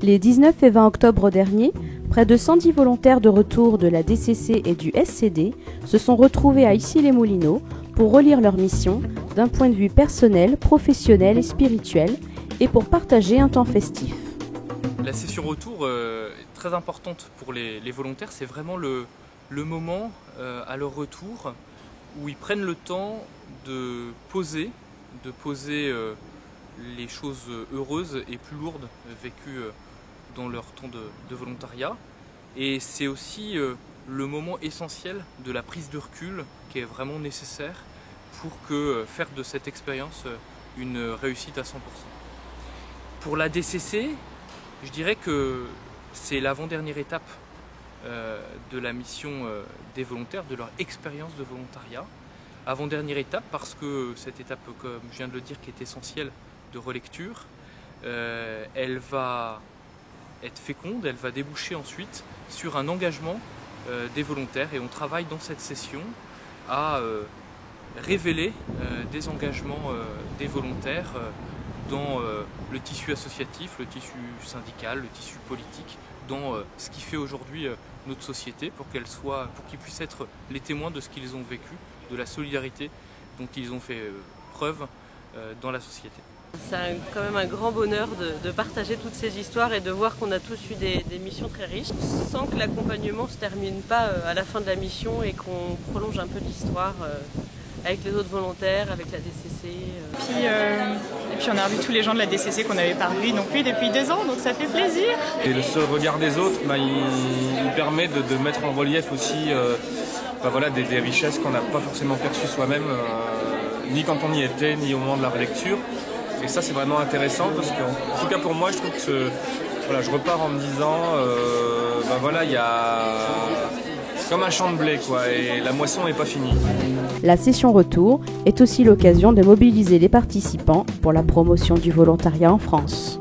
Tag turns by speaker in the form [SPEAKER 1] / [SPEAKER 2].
[SPEAKER 1] Les 19 et 20 octobre dernier, près de 110 volontaires de retour de la DCC et du SCD se sont retrouvés à Issy-les-Moulineaux pour relire leur mission d'un point de vue personnel, professionnel et spirituel et pour partager un temps festif.
[SPEAKER 2] La session retour est très importante pour les volontaires, c'est vraiment le moment à leur retour où ils prennent le temps de poser les choses heureuses et plus lourdes vécues dans leur temps de volontariat. Et c'est aussi le moment essentiel de la prise de recul qui est vraiment nécessaire pour faire de cette expérience une réussite à 100%. Pour la DCC, je dirais que c'est l'avant-dernière étape de la mission des volontaires, de leur expérience de volontariat. Avant-dernière étape parce que cette étape, comme je viens de le dire, qui est essentielle de relecture, elle va être féconde, elle va déboucher ensuite sur un engagement des volontaires et on travaille dans cette session à révéler des engagements des volontaires dans le tissu associatif, le tissu syndical, le tissu politique, dans ce qui fait aujourd'hui notre société pour qu'ils puissent être les témoins de ce qu'ils ont vécu, de la solidarité dont ils ont fait preuve dans la société.
[SPEAKER 3] C'est quand même un grand bonheur de partager toutes ces histoires et de voir qu'on a tous eu des missions très riches, sans que l'accompagnement ne se termine pas à la fin de la mission et qu'on prolonge un peu l'histoire avec les autres volontaires, avec la DCC.
[SPEAKER 4] Et puis on a revu tous les gens de la DCC qu'on n'avait pas revus non plus depuis 2 ans, donc ça fait plaisir.
[SPEAKER 5] Et ce regard des autres, il permet de mettre en relief aussi des richesses qu'on n'a pas forcément perçues soi-même, ni quand on y était, ni au moment de la relecture. Et ça c'est vraiment intéressant parce qu'en tout cas pour moi je trouve que je repars en me disant il y a comme un champ de blé et la moisson n'est pas finie.
[SPEAKER 1] La session retour est aussi l'occasion de mobiliser les participants pour la promotion du volontariat en France.